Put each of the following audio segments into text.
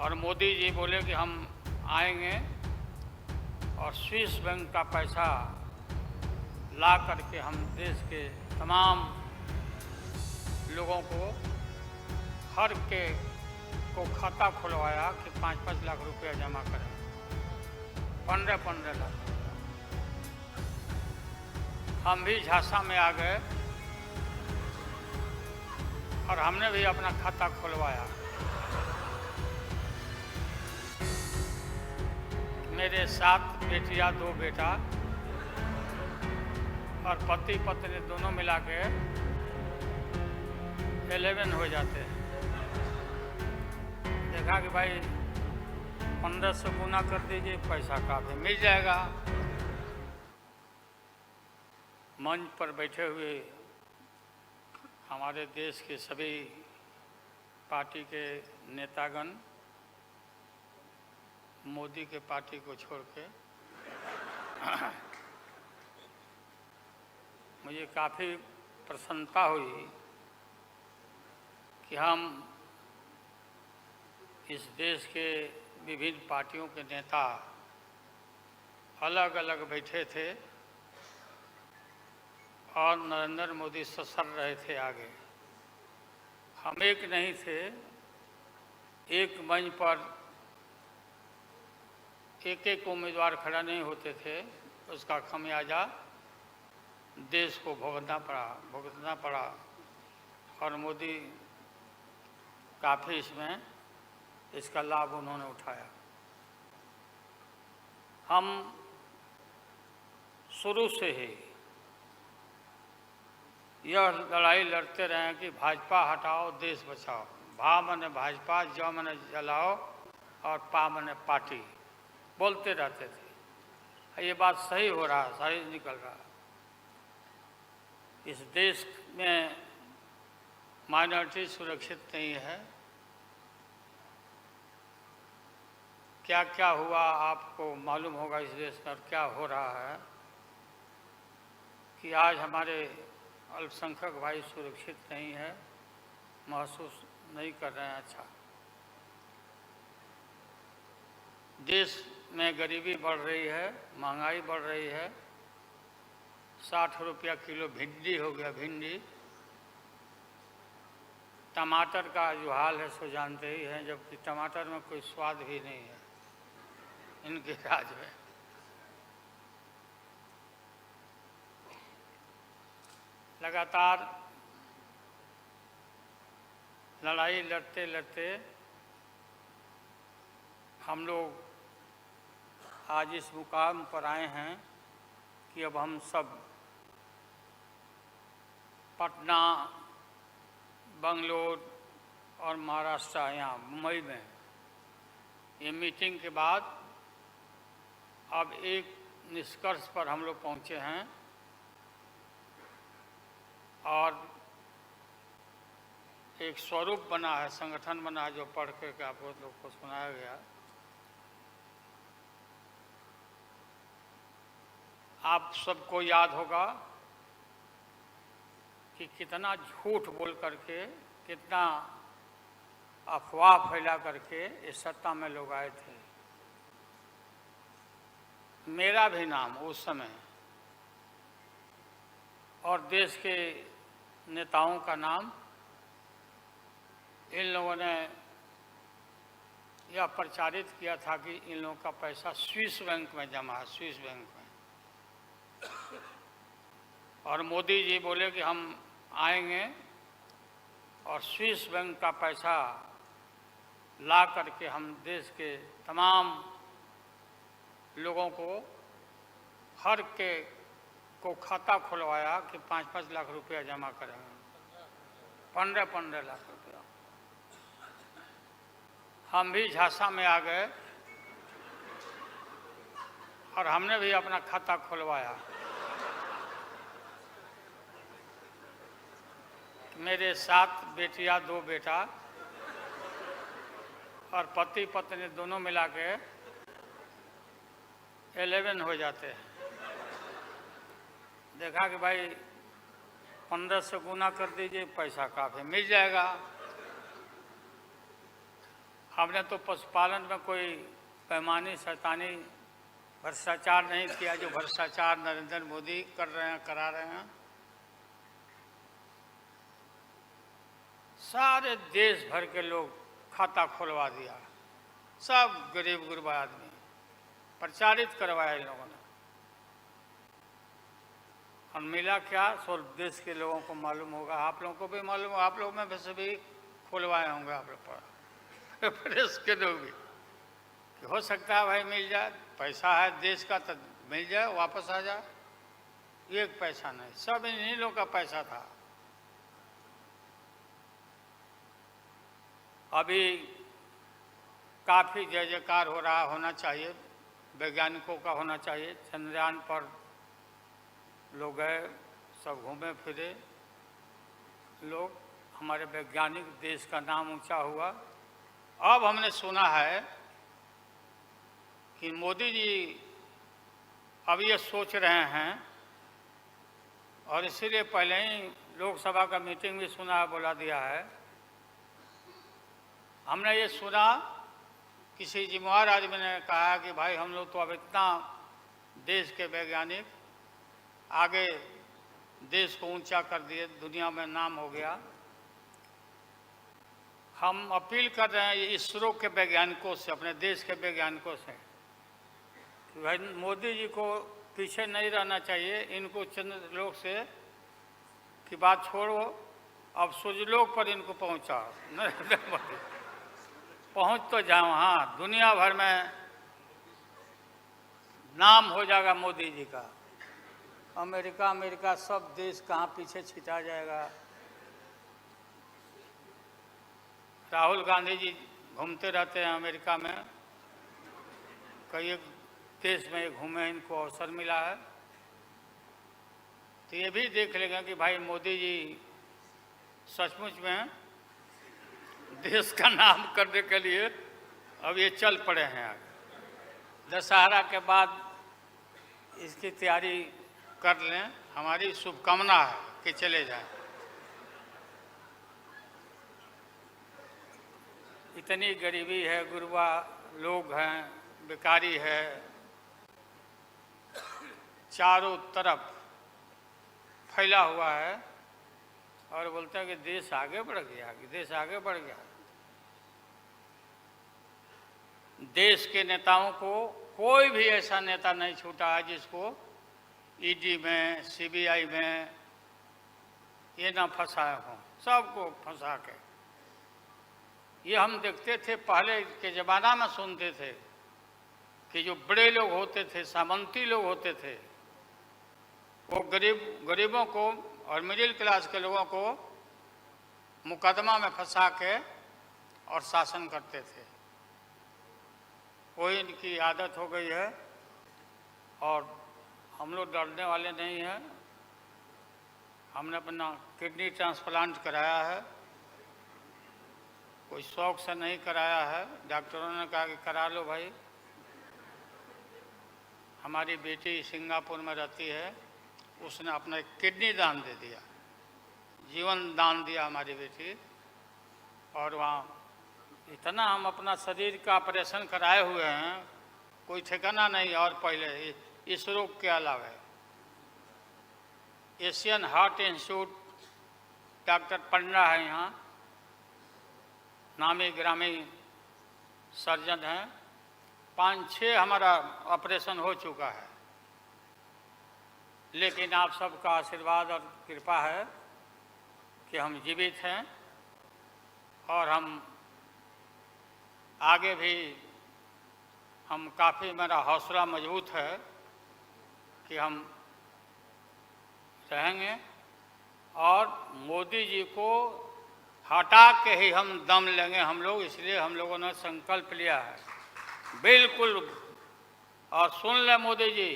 और मोदी जी बोले कि हम आएंगे और स्विस बैंक का पैसा ला करके हम देश के तमाम लोगों को हर के को खाता खुलवाया कि 5-5 लाख रुपया जमा करें, 15-15 लाख। हम भी झांसा में आ गए और हमने भी अपना खाता खुलवाया। मेरे 7 बेटियां 2 बेटा और पति पत्नी दोनों मिला के 11 हो जाते हैं। देखा कि भाई 1500 गुना कर दीजिए, पैसा काफी मिल जाएगा। मंच पर बैठे हुए हमारे देश के सभी पार्टी के नेतागण मोदी के पार्टी को छोड़ के मुझे काफ़ी प्रसन्नता हुई कि हम इस देश के विभिन्न पार्टियों के नेता अलग अलग बैठे थे और नरेंद्र मोदी ससर रहे थे आगे। हम एक नहीं थे, एक मंच पर एक उम्मीदवार खड़ा नहीं होते थे। उसका खमियाजा देश को भुगतना पड़ा और मोदी काफ़ी इसका लाभ उन्होंने उठाया। हम शुरू से ही यह लड़ाई लड़ते रहे हैं कि भाजपा हटाओ देश बचाओ। भा मने भाजपा, ज मने जलाओ और पा मने पार्टी बोलते रहते थे। ये बात सही हो रहा, सही निकल रहा। इस देश में माइनॉरिटी सुरक्षित नहीं है। क्या क्या हुआ आपको मालूम होगा इस देश में, और क्या हो रहा है कि आज हमारे अल्पसंख्यक भाई सुरक्षित नहीं है, महसूस नहीं कर रहे हैं। अच्छा, देश में गरीबी बढ़ रही है, महंगाई बढ़ रही है। 60 रुपया किलो भिंडी हो गया। भिंडी, टमाटर का जो हाल है सो जानते ही हैं, जबकि टमाटर में कोई स्वाद भी नहीं है इनके राज में। लगातार लड़ाई लड़ते लड़ते हम लोग आज इस मुकाम पर आए हैं कि अब हम सब पटना, बंगलोर और महाराष्ट्र, यहाँ मुंबई में ये मीटिंग के बाद अब एक निष्कर्ष पर हम लोग पहुँचे हैं और एक स्वरूप बना है, संगठन बना है, जो पढ़ करके आप लोग को सुनाया गया। आप सबको याद होगा कि कितना झूठ बोल करके, कितना अफवाह फैला करके इस सत्ता में लोग आए थे। मेरा भी नाम उस समय और देश के नेताओं का नाम, इन लोगों ने यह प्रचारित किया था कि इन लोगों का पैसा स्विस बैंक में जमा है, स्विस बैंक में। और मोदी जी बोले कि हम आएंगे और स्विस बैंक का पैसा ला करके हम देश के तमाम लोगों को हर के को खाता खुलवाया कि 5-5 लाख रुपया जमा करेंगे, 15-15 लाख रुपया। हम भी झांसा में आ गए और हमने भी अपना खाता खुलवाया। मेरे 7 बेटियां 2 बेटा और पति पत्नी दोनों मिला के 11 हो जाते हैं। देखा कि भाई 1500 गुना कर दीजिए, पैसा काफ़ी मिल जाएगा। हमने तो पशुपालन में कोई पैमानी शैतानी भ्रष्टाचार नहीं किया जो भ्रष्टाचार नरेंद्र मोदी कर रहे हैं, करा रहे हैं। सारे देश भर के लोग खाता खुलवा दिया, सब गरीब गुरबा आदमी प्रचारित करवाया इन लोगों ने। और मिला क्या, सो देश के लोगों को मालूम होगा, आप लोगों को भी मालूम होगा, आप लोग में वैसे भी खुलवाए होंगे आप लोग पर प्रेस के लोग भी कि हो सकता है भाई मिल जाए, पैसा है देश का तो मिल जाए, वापस आ जाए। एक पैसा नहीं, सब इन्हीं लोगों का पैसा था। अभी काफ़ी जय जयकार हो रहा, होना चाहिए, वैज्ञानिकों का होना चाहिए। चंद्रयान पर लोग गए, सब घूमे फिरे लोग, हमारे वैज्ञानिक, देश का नाम ऊंचा हुआ। अब हमने सुना है कि मोदी जी अब ये सोच रहे हैं, और इसीलिए पहले ही लोकसभा का मीटिंग भी सुना, बोला दिया है। हमने ये सुना, किसी जिम्मेवार आदमी ने कहा कि भाई हम लोग तो अब इतना देश के वैज्ञानिक आगे देश को ऊंचा कर दिए, दुनिया में नाम हो गया। हम अपील कर रहे हैं इसरो के वैज्ञानिकों से, अपने देश के वैज्ञानिकों से कि भाई मोदी जी को पीछे नहीं रहना चाहिए, इनको चंद्रलोक से की बात छोड़ो, अब सूर्यलोक पर इनको पहुंचाओ। नरेंद्र मोदी पहुंच तो जाओ, हाँ, दुनिया भर में नाम हो जाएगा मोदी जी का। अमेरिका सब देश कहाँ पीछे छिटा जाएगा। राहुल गांधी जी घूमते रहते हैं अमेरिका में, कई देश में घूमे, इनको अवसर मिला है। तो ये भी देख लेंगे कि भाई मोदी जी सचमुच में देश का नाम करने के लिए अब ये चल पड़े हैं। आगे दशहरा के बाद इसकी तैयारी कर लें, हमारी शुभकामना है कि चले जाएं। इतनी गरीबी है, गुरबा लोग हैं, बेकारी है, चारों तरफ फैला हुआ है, और बोलते हैं कि देश आगे बढ़ गया, कि देश आगे बढ़ गया। देश के नेताओं को कोई भी ऐसा नेता नहीं छूटा है जिसको ईडी में, सीबीआई में ये ना फंसाए हों, सबको फंसा के। ये हम देखते थे, पहले के ज़माना में सुनते थे कि जो बड़े लोग होते थे, सामंती लोग होते थे, वो गरीबों को और मिडिल क्लास के लोगों को मुकदमा में फंसा के और शासन करते थे। वही इनकी आदत हो गई है, और हम लोग डरने वाले नहीं हैं। हमने अपना किडनी ट्रांसप्लांट कराया है, कोई शौक से नहीं कराया है, डॉक्टरों ने कहा कि करा लो भाई। हमारी बेटी सिंगापुर में रहती है, उसने अपना एक किडनी दान दे दिया, जीवन दान दिया हमारी बेटी। और वहाँ इतना हम अपना शरीर का ऑपरेशन कराए हुए हैं, कोई ठिकाना नहीं। और पहले इस रोग के अलावा एशियन हार्ट इंस्टीट्यूट, डॉक्टर पंडा है यहाँ, नामी ग्रामी सर्जन हैं, 5-6 हमारा ऑपरेशन हो चुका है। लेकिन आप सबका आशीर्वाद और कृपा है कि हम जीवित हैं, और हम आगे भी हम काफ़ी, मेरा हौसला मजबूत है कि हम रहेंगे, और मोदी जी को हटा के ही हम दम लेंगे हम लोग। इसलिए हम लोगों ने संकल्प लिया है, बिल्कुल। और सुन ले मोदी जी,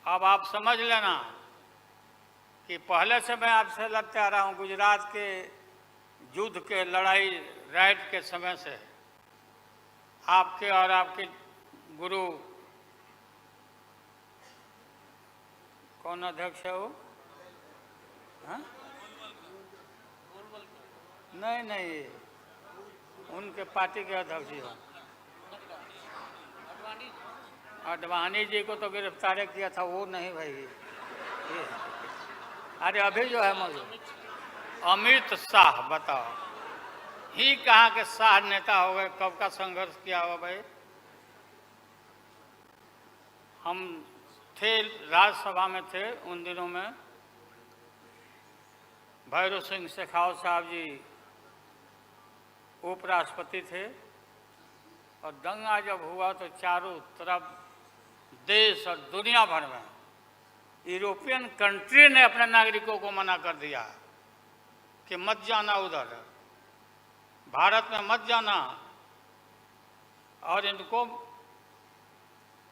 अब आप समझ लेना कि पहले से मैं आपसे लड़ते आ रहा हूँ, गुजरात के युद्ध के लड़ाई राइट के समय से, आपके और आपके गुरु, कौन अध्यक्ष है वो? हाँ? नहीं, उनके पार्टी के अध्यक्ष जी हैं। अडवाणी जी को तो गिरफ्तार किया था, वो नहीं भाई ये। अरे अभी जो है मौजूद अमित शाह, बताओ ही कहाँ के शाह नेता हो गए, कब का संघर्ष किया हुआ भाई। हम थे राज्यसभा में थे उन दिनों में, भैरव सिंह शेखावत साहब जी उपराष्ट्रपति थे, और दंगा जब हुआ तो चारों तरफ देश और दुनिया भर में यूरोपियन कंट्री ने अपने नागरिकों को मना कर दिया कि मत जाना उधर, भारत में मत जाना, और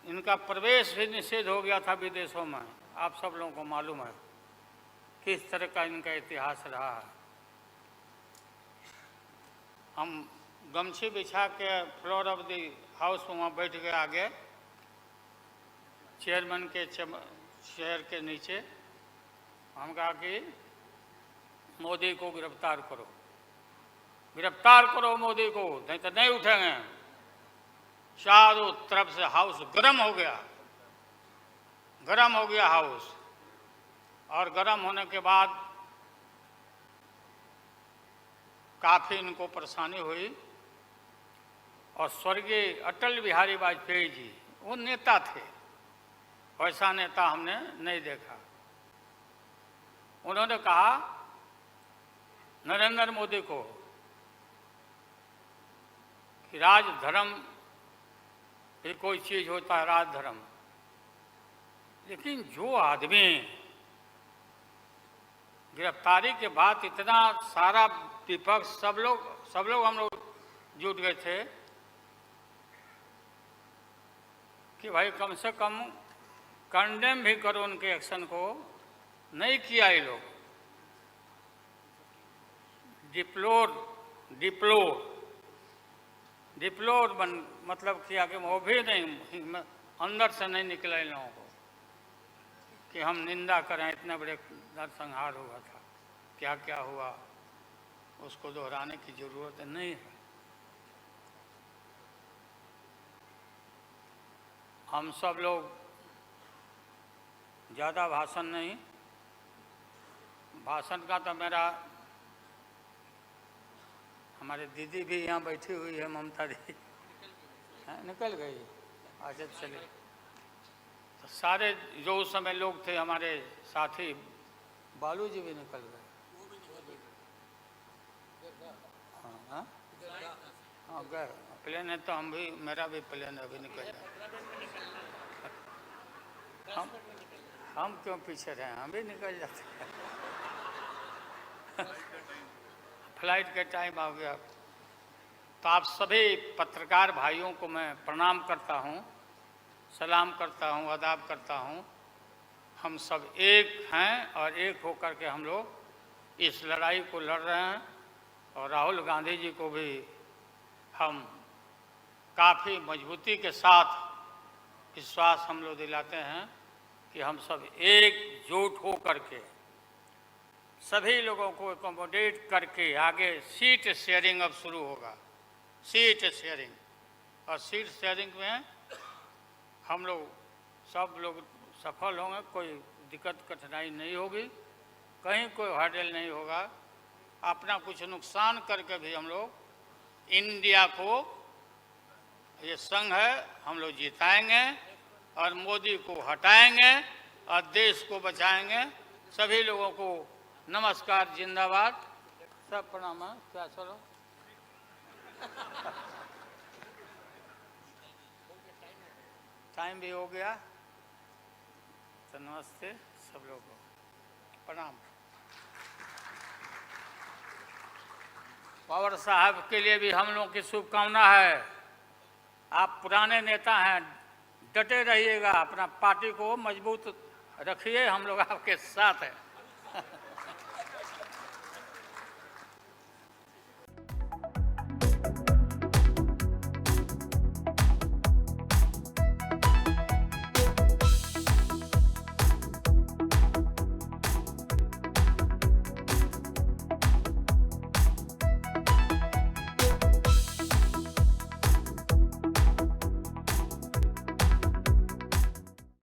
इनका प्रवेश भी निषेध हो गया था विदेशों में। आप सब लोगों को मालूम है किस तरह का इनका इतिहास रहा है। हम गमछी बिछा के फ्लोर ऑफ द हाउस में वहाँ बैठ गए आगे, चेयरमैन के चेयर के नीचे। हम कहा कि मोदी को गिरफ्तार करो, गिरफ्तार करो मोदी को, नहीं तो नहीं उठेंगे। चारों तरफ से हाउस गर्म हो गया, गर्म हो गया हाउस। और गर्म होने के बाद काफ़ी इनको परेशानी हुई, और स्वर्गीय अटल बिहारी वाजपेयी जी, वो नेता थे, वैसा नेता हमने नहीं देखा। उन्होंने कहा नरेंद्र मोदी को कि राजधर्म भी कोई चीज़ होता है, राजधर्म, लेकिन जो आदमी गिरफ्तारी के बाद इतना सारा विपक्ष सब लोग हम लोग जुट गए थे कि भाई कम से कम कंडेम भी करो उनके एक्शन को, नहीं किया ये लोग। डिप्लोर मतलब किया कि वो भी नहीं, अंदर से नहीं निकला इन लोगों को कि हम निंदा करें, इतने बड़े नरसंहार हुआ था, क्या क्या हुआ उसको दोहराने की जरूरत नहीं है। हम सब लोग ज़्यादा भाषण नहीं, भाषण का तो मेरा, हमारे दीदी भी यहाँ बैठी हुई है, ममता दी निकल गई, अच्छा चले। तो सारे जो उस समय लोग थे हमारे साथी, बालू जी भी निकल गए। हाँ हाँ गए, प्लेन है तो हम भी, मेरा भी प्लेन अभी निकल गया। हम क्यों पीछे रहे, हम भी निकल जाते हैं। फ्लाइट का टाइम आ गया। तो आप सभी पत्रकार भाइयों को मैं प्रणाम करता हूँ, सलाम करता हूँ, आदाब करता हूँ। हम सब एक हैं और एक होकर के हम लोग इस लड़ाई को लड़ रहे हैं। और राहुल गांधी जी को भी हम काफ़ी मजबूती के साथ विश्वास हम लोग दिलाते हैं कि हम सब एकजुट हो करके सभी लोगों को एकोमोडेट करके आगे सीट शेयरिंग अब शुरू होगा, सीट शेयरिंग। और सीट शेयरिंग में हम लोग सब लोग सफल होंगे, कोई दिक्कत कठिनाई नहीं होगी, कहीं कोई हर्डल नहीं होगा। अपना कुछ नुकसान करके भी हम लोग इंडिया को, ये संघ है, हम लोग जिताएंगे और मोदी को हटाएंगे और देश को बचाएंगे। सभी लोगों को नमस्कार, जिंदाबाद, सब प्रणाम है। क्या चलो टाइम भी हो गया, तो नमस्ते सब लोगों को, प्रणाम। पवार साहब के लिए भी हम लोगों की शुभकामना है। आप पुराने नेता हैं, डटे रहिएगा, अपना पार्टी को मजबूत रखिए, हम लोग आपके साथ हैं।